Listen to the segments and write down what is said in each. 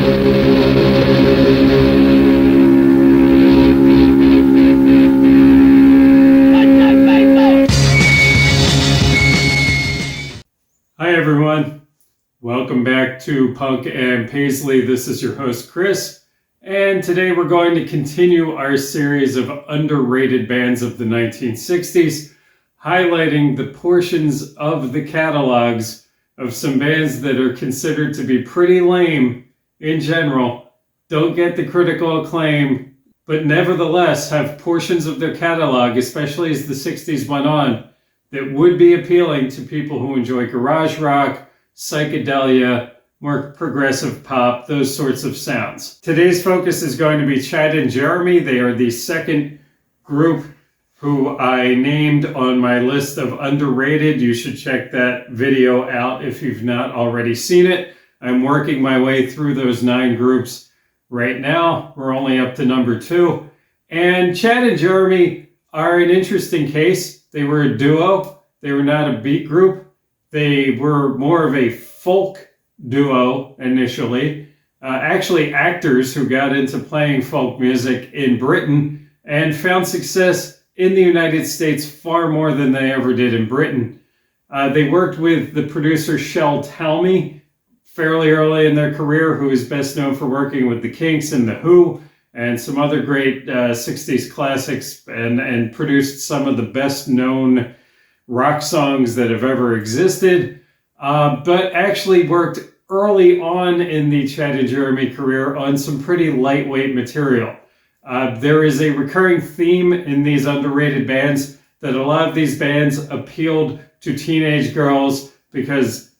Hi everyone, welcome back to Punk and Paisley. This is your host Chris, and today we're going to continue our series of underrated bands of the 1960s, highlighting the portions of the catalogs of some bands that are considered to be pretty lame in general, don't get the critical acclaim, but nevertheless have portions of their catalog, especially as the 60s went on, that would be appealing to people who enjoy garage rock, psychedelia, more progressive pop, those sorts of sounds. Today's focus is going to be Chad and Jeremy. They are the second group who I named on my list of underrated. You should check that video out if you've not already seen it. I'm working my way through those 9 groups right now. We're only up to number 2. And Chad and Jeremy are an interesting case. They were a duo. They were not a beat group. They were more of a folk duo initially. Actually actors who got into playing folk music in Britain and found success in the United States far more than they ever did in Britain. They worked with the producer Shel Talmy fairly early in their career, who is best known for working with the Kinks and the Who, and some other great 60s classics, and produced some of the best known rock songs that have ever existed, but actually worked early on in the Chad and Jeremy career on some pretty lightweight material. There is a recurring theme in these underrated bands that a lot of these bands appealed to teenage girls because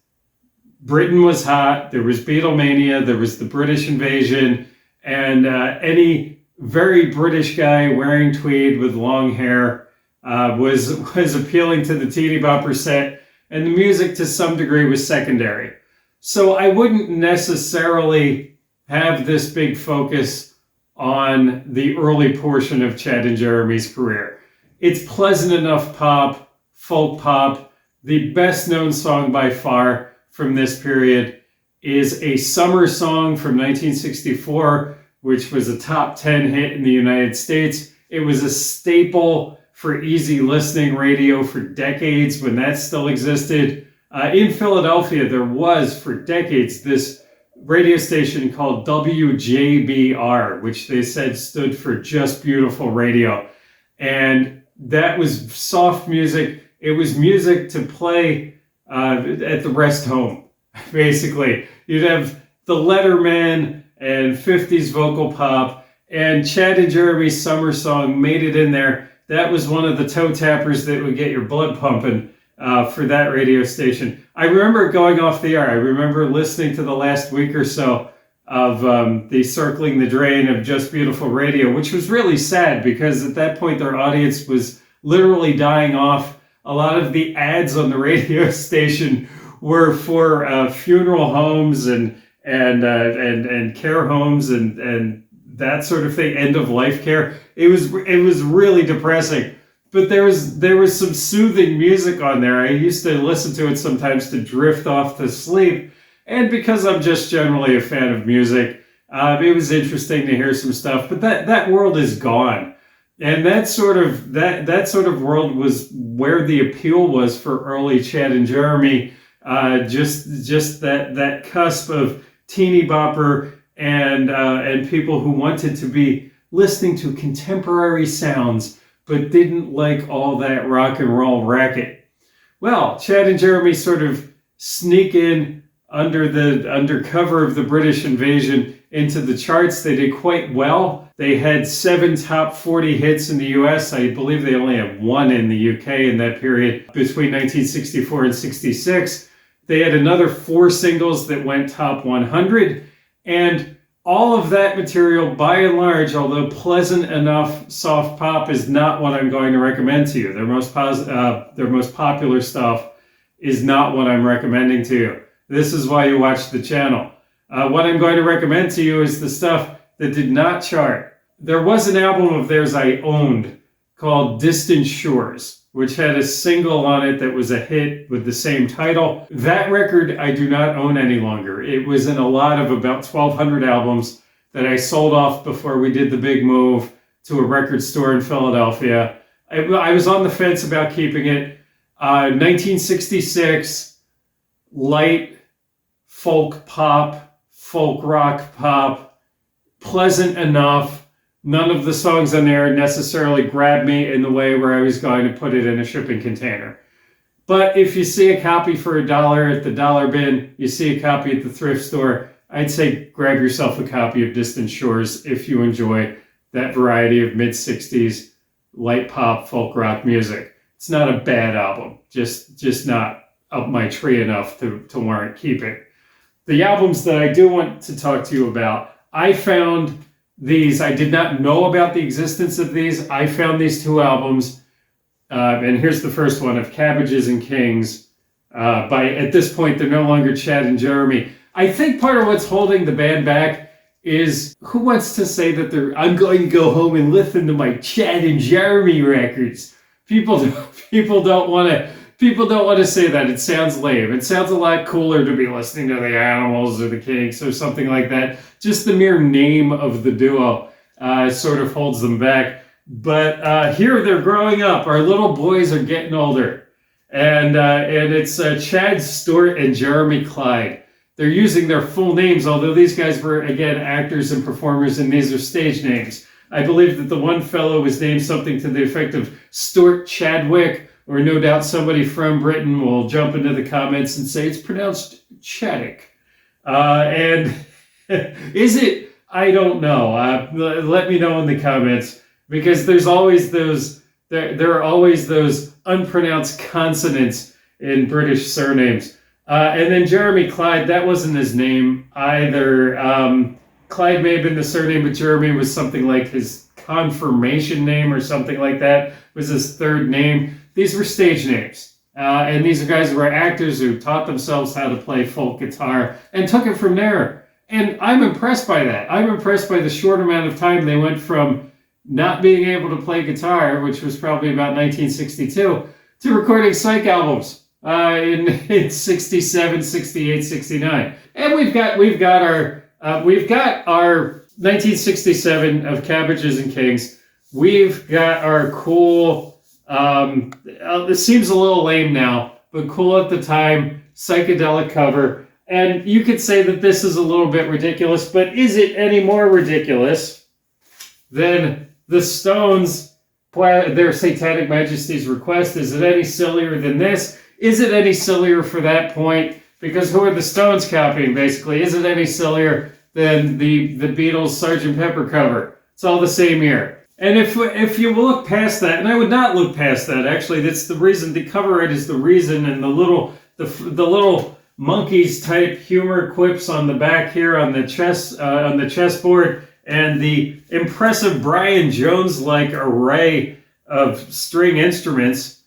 Britain was hot, there was Beatlemania, there was the British invasion, and any very British guy wearing tweed with long hair was appealing to the teeny bopper set, and the music to some degree was secondary. So I wouldn't necessarily have this big focus on the early portion of Chad and Jeremy's career. It's pleasant enough pop, folk pop. The best known song by far from this period is a summer song from 1964, which was a top 10 hit in the United States. It was a staple for easy listening radio for decades when that still existed. In Philadelphia, there was for decades this radio station called WJBR, which they said stood for Just Beautiful Radio. And that was soft music. It was music to play at the rest home, basically. You'd have the Letterman and 50s vocal pop, and Chad and Jeremy's summer song made it in there. That was one of the toe tappers that would get your blood pumping for that radio station. I remember going off the air. I remember listening to the last week or so of the Circling the Drain of Just Beautiful Radio, which was really sad because at that point their audience was literally dying off. A lot of the ads on the radio station were for funeral homes and care homes and that sort of thing, end of life care. It was really depressing. But there was some soothing music on there. I used to listen to it sometimes to drift off to sleep. And because I'm just generally a fan of music, it was interesting to hear some stuff. But that world is gone. And that sort of world was where the appeal was for early Chad and Jeremy. Just that cusp of teeny bopper and people who wanted to be listening to contemporary sounds but didn't like all that rock and roll racket. Well, Chad and Jeremy sort of sneak in under cover of the British invasion into the charts. They did quite well. They had 7 top 40 hits in the US. I believe they only had 1 in the UK in that period between 1964 and 66. They had another 4 singles that went top 100. And all of that material, by and large, although pleasant enough soft pop, is not what I'm going to recommend to you. Their most popular stuff is not what I'm recommending to you. This is why you watch the channel. What I'm going to recommend to you is the stuff that did not chart. There was an album of theirs I owned called Distant Shores. which had a single on it that was a hit with the same title. That record I do not own any longer. It was in a lot of about 1,200 albums that I sold off before we did the big move to a record store in Philadelphia. I was on the fence about keeping it. 1966, light folk pop, folk rock pop, pleasant enough. None of the songs on there necessarily grabbed me in the way where I was going to put it in a shipping container. But if you see a copy for $1 at the dollar bin, you see a copy at the thrift store, I'd say grab yourself a copy of Distant Shores if you enjoy that variety of mid-60s light pop folk rock music. It's not a bad album, just not up my tree enough to warrant keeping. The albums that I do want to talk to you about, I found these. I did not know about the existence of these. I found these two albums, and here's the first one, of Cabbages and Kings. At this point, they're no longer Chad and Jeremy. I think part of what's holding the band back is, who wants to say that I'm going to go home and listen to my Chad and Jeremy records? People don't want to say that. It sounds lame. It sounds a lot cooler to be listening to the Animals or the Kinks or something like that. Just the mere name of the duo sort of holds them back. But here they're growing up. Our little boys are getting older. And it's Chad Stewart and Jeremy Clyde. They're using their full names, although these guys were, again, actors and performers, and these are stage names. I believe that the one fellow was named something to the effect of Stuart Chadwick, or no doubt somebody from Britain will jump into the comments and say it's pronounced Chadwick. And is it? I don't know. Let me know in the comments, because there's always those, there are always those unpronounced consonants in British surnames. And then Jeremy Clyde, that wasn't his name either. Clyde may have been the surname, but Jeremy was something like his confirmation name or something like that, was his third name. These were stage names. And these are guys who were actors who taught themselves how to play folk guitar and took it from there. And I'm impressed by that. I'm impressed by the short amount of time they went from not being able to play guitar, which was probably about 1962, to recording psych albums in 67, 68, 69. And we've got our 1967 of Cabbages and Kings. We've got our cool, this seems a little lame now, but cool at the time, psychedelic cover. And you could say that this is a little bit ridiculous, but is it any more ridiculous than the Stones, their Satanic Majesty's Request? Is it any sillier than this? Is it any sillier for that point? Because who are the Stones copying, basically? Is it any sillier than the Beatles' Sgt. Pepper cover? It's all the same year. And if you look past that, and I would not look past that, actually, that's the reason, the cover art is the reason, and the little monkeys type humor quips on the back here on the chessboard, and the impressive Brian Jones-like array of string instruments.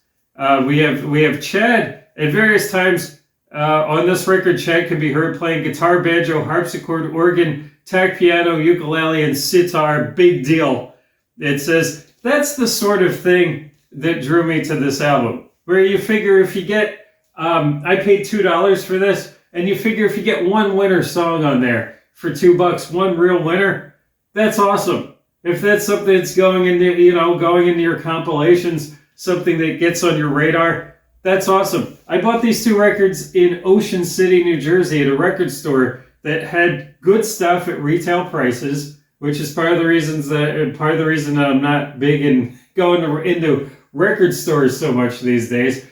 We have Chad at various times on this record. Chad can be heard playing guitar, banjo, harpsichord, organ, tack piano, ukulele, and sitar. Big deal. It says that's the sort of thing that drew me to this album, where you figure if you get, I paid $2 for this, and you figure if you get one winner song on there for $2, one real winner, that's awesome. If that's something that's going into your compilations, something that gets on your radar, that's awesome. I bought these two records in Ocean City, New Jersey at a record store that had good stuff at retail prices, which is part of the reason that I'm not big in going into record stores so much these days,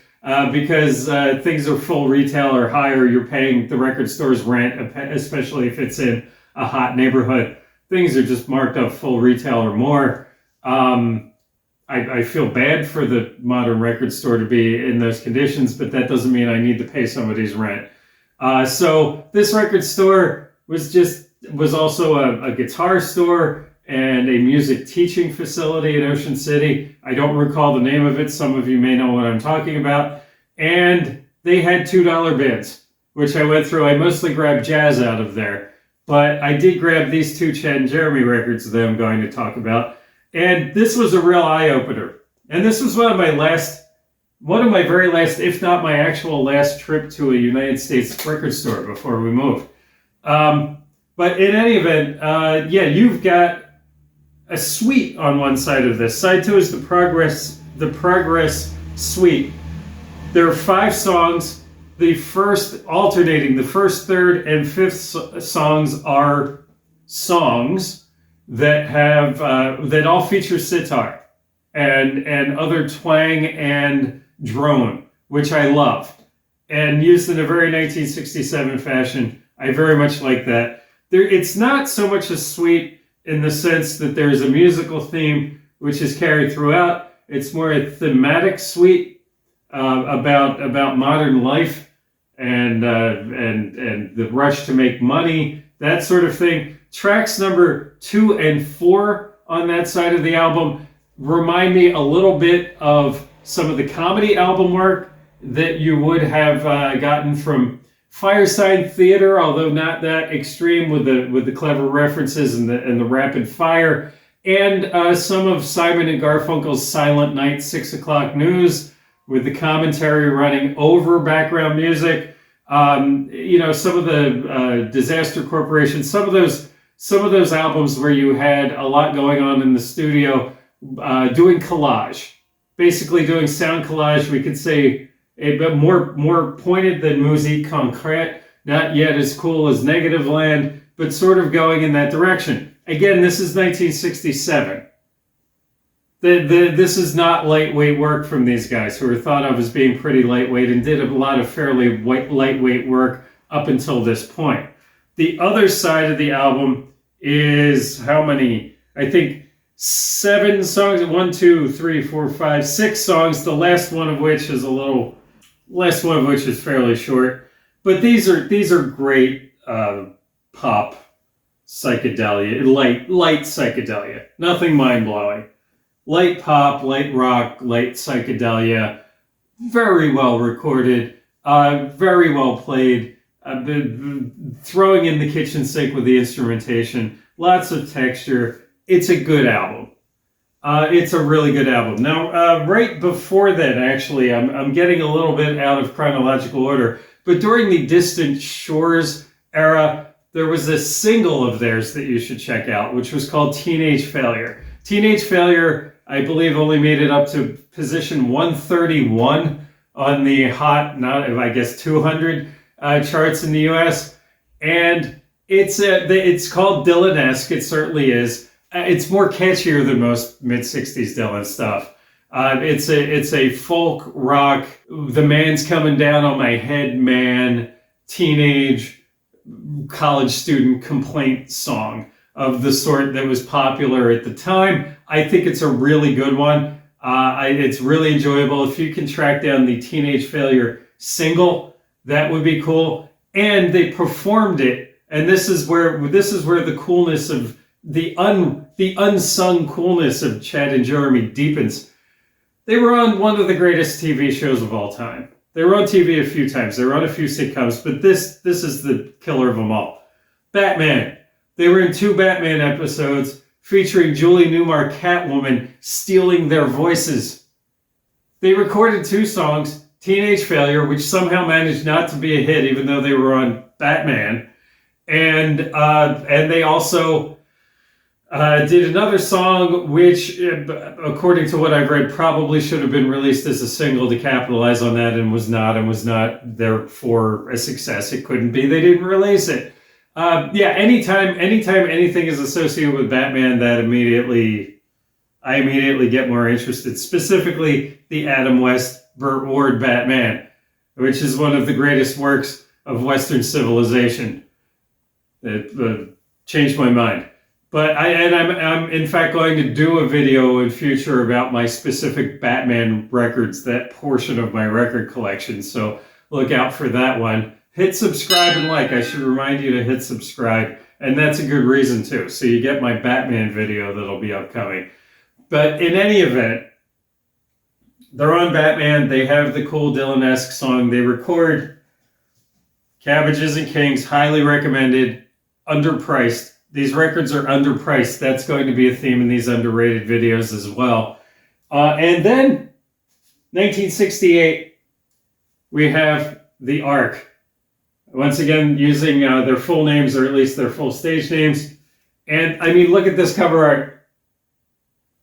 because things are full retail or higher. You're paying the record store's rent, especially if it's in a hot neighborhood. Things are just marked up full retail or more. I feel bad for the modern record store to be in those conditions, but that doesn't mean I need to pay somebody's rent. So this record store was also a guitar store and a music teaching facility in Ocean City. I don't recall the name of it. Some of you may know what I'm talking about. And they had $2 bins, which I went through. I mostly grabbed jazz out of there, but I did grab these two Chad and Jeremy records that I'm going to talk about. And this was a real eye-opener. And this was one of my last one of my very last, if not my actual last trip to a United States record store before we moved. But in any event, yeah, you've got a suite on one side of this. Side 2 is the Progress suite. There are 5 songs. The first, alternating, the first, third, and fifth songs are songs that have that all feature sitar and other twang and drone, which I love, and used in a very 1967 fashion. I very much like that. It's not so much a suite in the sense that there's a musical theme which is carried throughout. It's more a thematic suite about modern life and the rush to make money, that sort of thing. Tracks number 2 and 4 on that side of the album remind me a little bit of some of the comedy album work that you would have gotten from Fireside Theater, although not that extreme with the clever references and the rapid fire, and some of Simon and Garfunkel's Silent Night 6 o'clock news with the commentary running over background music. You know, some of the Disaster Corporation, some of those albums where you had a lot going on in the studio, doing collage, basically doing sound collage. We could say a bit more pointed than Musique Concrète, not yet as cool as Negative Land, but sort of going in that direction. Again, this is 1967. This is not lightweight work from these guys, who are thought of as being pretty lightweight and did a lot of fairly lightweight work up until this point. The other side of the album is how many? I think 7 songs. 1, 2, 3, 4, 5, 6 songs. The last one of which is fairly short. But these are great pop psychedelia, light psychedelia. Nothing mind blowing. Light pop, light rock, light psychedelia. Very well recorded. Very well played. Throwing in the kitchen sink with the instrumentation. Lots of texture. It's a good album. It's a really good album. Now, right before that, actually, I'm getting a little bit out of chronological order, but during the Distant Shores era, there was a single of theirs that you should check out, which was called Teenage Failure. Teenage Failure, I believe, only made it up to position 131 on the Hot, 200 charts in the US. And it's called Dylan-esque. It certainly is. It's more catchier than most mid-60s Dylan stuff. It's a folk rock, the man's coming down on my head, man, teenage college student complaint song of the sort that was popular at the time. I think it's a really good one. It's really enjoyable. If you can track down the Teenage Failure single, that would be cool. And they performed it, and this is where the coolness of the unsung coolness of Chad and Jeremy deepens. They were on one of the greatest TV shows of all time. They were on TV a few times. They were on a few sitcoms, but this is the killer of them all. Batman. They were in 2 Batman episodes featuring Julie Newmar, Catwoman, stealing their voices. They recorded 2 songs, Teenage Failure, which somehow managed not to be a hit even though they were on Batman, and they also did another song which, according to what I've read, probably should have been released as a single to capitalize on that, and was not therefore a success. It couldn't be. They didn't release it. Anytime anything is associated with Batman, I immediately get more interested. Specifically, the Adam West, Burt Ward Batman, which is one of the greatest works of Western civilization. It changed my mind. But I'm in fact going to do a video in future about my specific Batman records, that portion of my record collection. So look out for that one. Hit subscribe and like. I should remind you to hit subscribe. And that's a good reason too. So you get my Batman video that'll be upcoming. But in any event, they're on Batman. They have the cool Dylan-esque song. They record Cabbages and Kings. Highly recommended. Underpriced. These records are underpriced. That's going to be a theme in these underrated videos as well. And then 1968, we have The Ark. Once again, using their full names, or at least their full stage names. And I mean, look at this cover art.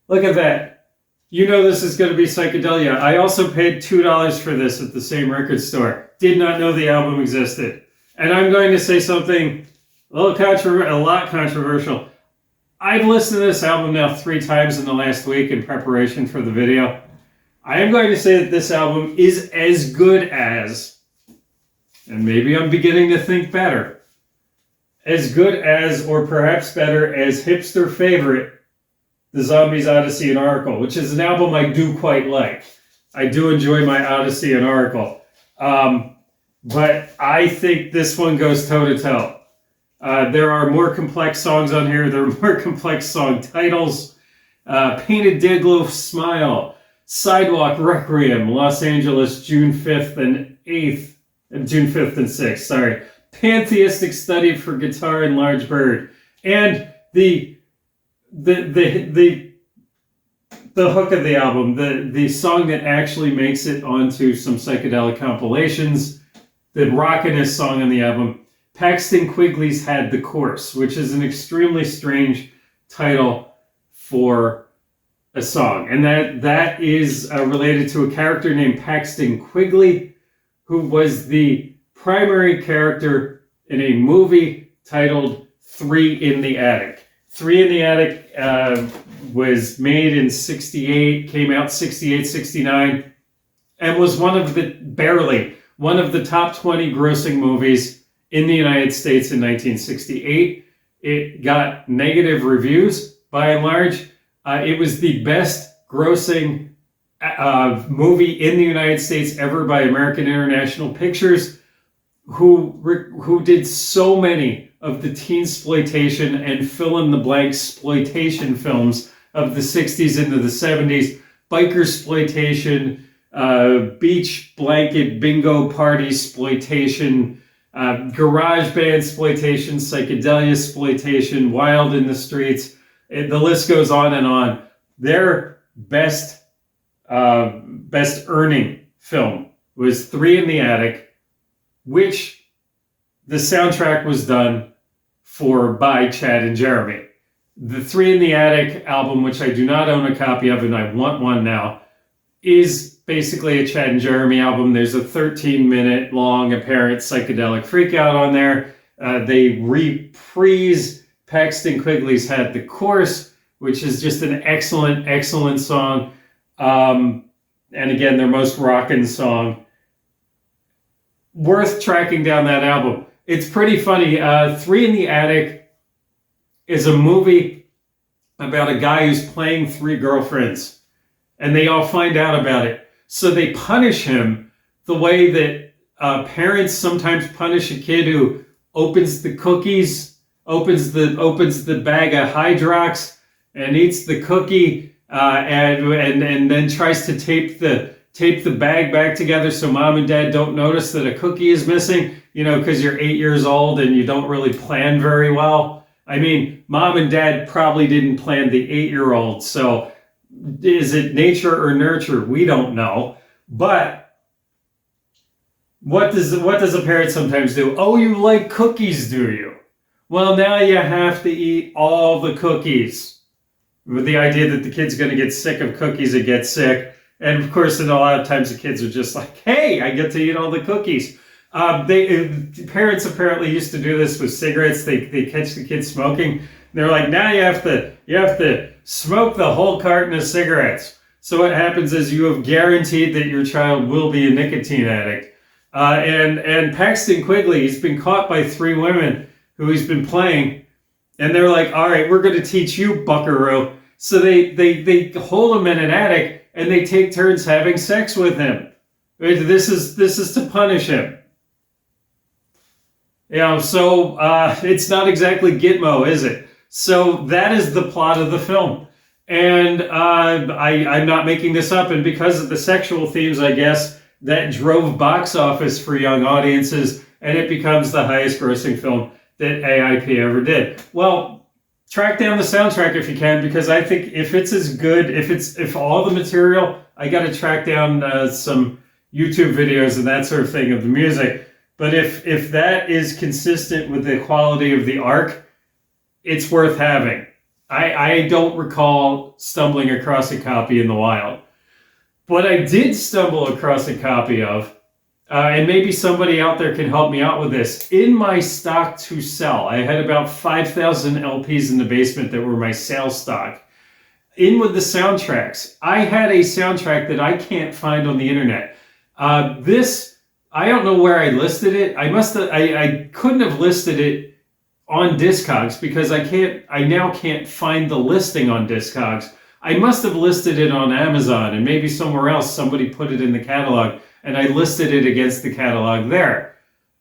Look at that. You know this is going to be psychedelia. I also paid $2 for this at the same record store. Did not know the album existed. And I'm going to say something a lot controversial. I've listened to this album now 3 times in the last week in preparation for the video. I am going to say that this album is as good as, and maybe I'm beginning to think better, as good as, or perhaps better, as hipster favorite, The Zombies, Odyssey, and Oracle, which is an album I do quite like. I do enjoy my Odyssey and Oracle. But I think this one goes toe-to-toe. There are more complex songs on here. There are more complex song titles. Painted Deadglow Smile, Sidewalk Requiem, Los Angeles, June 5th and 6th, sorry. Pantheistic Study for Guitar and Large Bird. And the hook of the album, the song that actually makes it onto some psychedelic compilations, the rockinest song on the album, Paxton Quigley's Had the Course, which is an extremely strange title for a song. And that is related to a character named Paxton Quigley, who was the primary character in a movie titled 3 in the Attic. 3 in the Attic was made in 68, came out 68, 69, and was one of the top 20 grossing movies in the United States in 1968. It got negative reviews by and large. It was the best grossing movie in the United States ever by American International Pictures, who did so many of the teen-sploitation and fill-in-the-blank exploitation films of the 60s into the 70s, biker-sploitation, beach blanket bingo party exploitation, garage band exploitation, psychedelia exploitation, Wild in the Streets. The list goes on and on. Their best earning film was 3 in the Attic, which the soundtrack was done by Chad and Jeremy. The 3 in the Attic album, which I do not own a copy of and I want one now, is basically a Chad and Jeremy album. There's a 13-minute long apparent psychedelic freakout on there. They reprise Paxton Quigley's Had the Course, which is just an excellent, excellent song. And again, their most rockin' song. Worth tracking down that album. It's pretty funny. 3 in the Attic is a movie about a guy who's playing 3 girlfriends, and they all find out about it. So they punish him the way that parents sometimes punish a kid who opens the cookies, opens the bag of Hydrox and eats the cookie, and then tries to tape the bag back together so mom and dad don't notice that a cookie is missing, because you're 8 years old and you don't really plan very well. I mean, mom and dad probably didn't plan the 8-year-old, so is it nature or nurture? We don't know. But what does a parent sometimes do? Oh, you like cookies, do you? Well, now you have to eat all the cookies, with the idea that the kid's going to get sick of cookies and get sick. And of course, a lot of times the kids are just like, hey, I get to eat all the cookies. Parents apparently used to do this with cigarettes. They catch the kids smoking. They're like, now you have to smoke the whole carton of cigarettes. So what happens is you have guaranteed that your child will be a nicotine addict. And Paxton Quigley, he's been caught by 3 women who he's been playing, and they're like, all right, we're going to teach you, buckaroo. So they hold him in an attic and they take turns having sex with him. This is to punish him. So it's not exactly Gitmo, is it? So that is the plot of the film. And I'm not making this up. And because of the sexual themes, I guess, that drove box office for young audiences, and it becomes the highest grossing film that AIP ever did. Well, track down the soundtrack if you can, because I think if it's as good, if all the material, I got to track down some YouTube videos and that sort of thing of the music. But if that is consistent with the quality of the arc, it's worth having. I don't recall stumbling across a copy in the wild. What I did stumble across a copy of, and maybe somebody out there can help me out with this, in my stock to sell, I had about 5,000 LPs in the basement that were my sales stock. In with the soundtracks, I had a soundtrack that I can't find on the internet. I don't know where I listed it. I couldn't have listed it on Discogs because I now can't find the listing on Discogs. I must have listed it on Amazon, and maybe somewhere else somebody put it in the catalog and I listed it against the catalog there.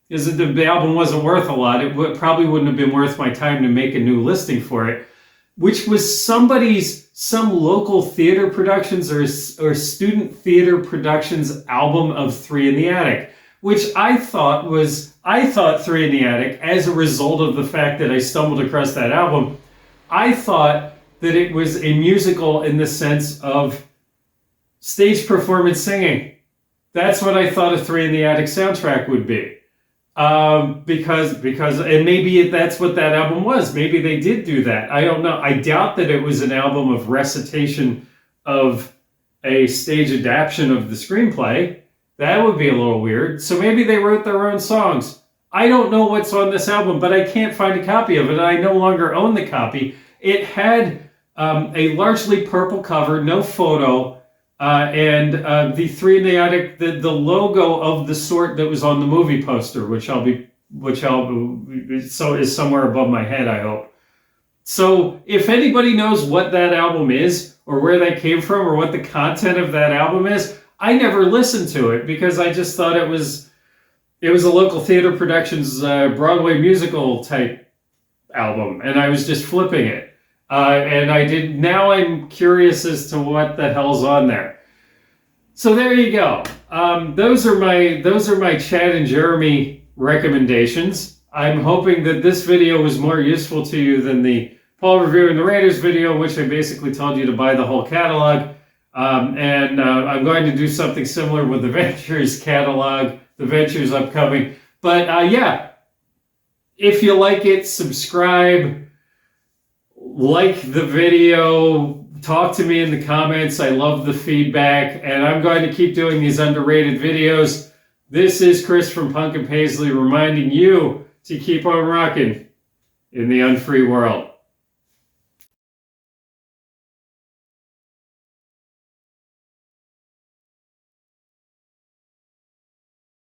Because the album wasn't worth a lot. It probably wouldn't have been worth my time to make a new listing for it, which was some local theater productions or student theater productions album of Three in the Attic, which I thought Three in the Attic, as a result of the fact that I stumbled across that album, I thought that it was a musical in the sense of stage performance singing. That's what I thought a Three in the Attic soundtrack would be. Because and maybe that's what that album was. Maybe they did do that. I don't know. I doubt that it was an album of recitation of a stage adaptation of the screenplay. That would be a little weird. So maybe they wrote their own songs. I don't know what's on this album, but I can't find a copy of it. I no longer own the copy. It had a largely purple cover, no photo, and the Three in the Attic, the logo of the sort that was on the movie poster, which is somewhere above my head, I hope. So if anybody knows what that album is, or where that came from, or what the content of that album is, I never listened to it because I just thought it was a local theater productions Broadway musical type album, and I was just flipping it. Now I'm curious as to what the hell's on there. So there you go. Those are my Chad and Jeremy recommendations. I'm hoping that this video was more useful to you than the Paul Reviewing the Raiders video, in which I basically told you to buy the whole catalog. I'm going to do something similar with the Ventures catalog, the Ventures upcoming. But yeah, if you like it, subscribe, like the video, talk to me in the comments. I love the feedback, and I'm going to keep doing these underrated videos. This is Chris from Punk and Paisley reminding you to keep on rocking in the unfree world.